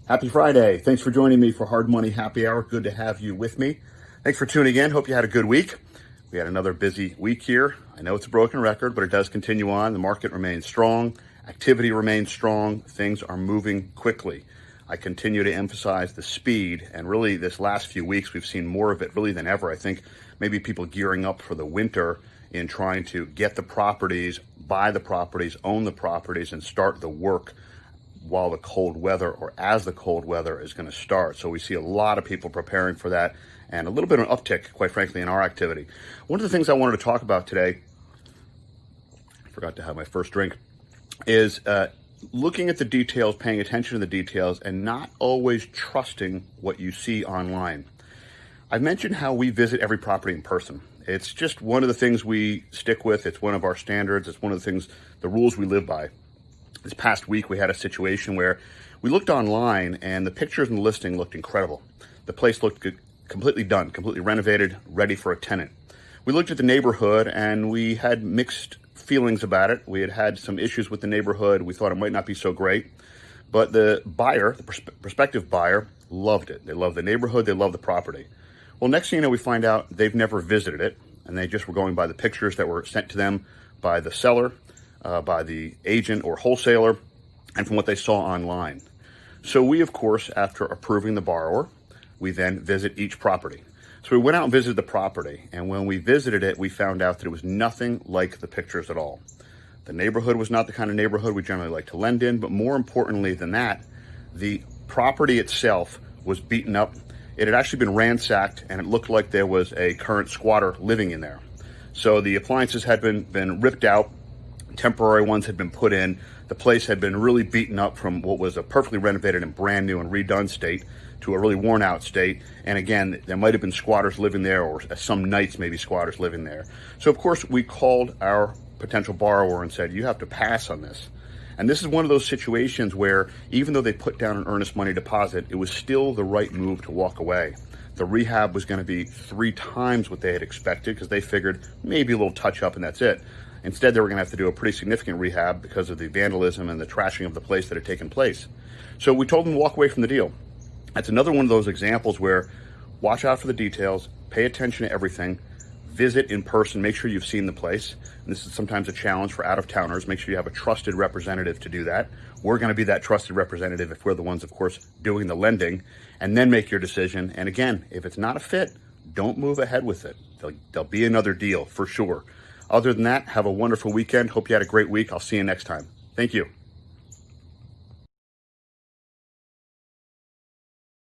Happy Friday. Thanks for joining me for Hard Money Happy Hour. Good to have you with me. Thanks for tuning in. Hope you had a good week. We had another busy week here. I know it's a broken record, but it does continue on. The market remains strong. Activity remains strong. Things are moving quickly. I continue to emphasize the speed, and really this last few weeks we've seen more of it really than ever. I think maybe people gearing up for the winter in trying to get the properties, buy the properties, own the properties, and start the work while the cold weather or as the cold weather is going to start. So we see a lot of people preparing for that and a little bit of an uptick, quite frankly, in our activity. One of the things I wanted to talk about today, I forgot to have my first drink, is looking at the details, paying attention to the details, and not always trusting what you see online. I've mentioned how we visit every property in person. It's just one of the things we stick with. It's one of our standards. It's one of the things, the rules we live by. This past week, we had a situation where we looked online and the pictures and the listing looked incredible. The place looked good, completely done, completely renovated, ready for a tenant. We looked at the neighborhood and we had mixed feelings about it. We had had some issues with the neighborhood. We thought it might not be so great. But the buyer, the prospective buyer, loved it. They loved the neighborhood. They loved the property. Well, next thing you know, we find out they've never visited it. And they just were going by the pictures that were sent to them by the seller, by the agent or wholesaler, and from what they saw online. So we, of course, after approving the borrower, we then visit each property. So we went out and visited the property, and when we visited it, we found out that it was nothing like the pictures at all. The neighborhood was not the kind of neighborhood we generally like to lend in, but more importantly than that, the property itself was beaten up. It had actually been ransacked, and it looked like there was a current squatter living in there. So the appliances had been ripped out. Temporary ones had been put in. The place had been really beaten up from what was a perfectly renovated and brand new and redone state to a really worn out state. And again, there might have been squatters living there, or some nights maybe squatters living there. So of course we called our potential borrower and said, you have to pass on this. And this is one of those situations where even though they put down an earnest money deposit, it was still the right move to walk away. The rehab was going to be 3 times what they had expected because they figured maybe a little touch up and that's it. Instead, they were going to have to do a pretty significant rehab because of the vandalism and the trashing of the place that had taken place. So we told them to walk away from the deal. That's another one of those examples where watch out for the details, pay attention to everything, visit in person, make sure you've seen the place. And this is sometimes a challenge for out-of-towners. Make sure you have a trusted representative to do that. We're going to be that trusted representative if we're the ones, of course, doing the lending, and then make your decision. And again, if it's not a fit, don't move ahead with it. There'll be another deal for sure. Other than that, have a wonderful weekend. Hope you had a great week. I'll see you next time. Thank you.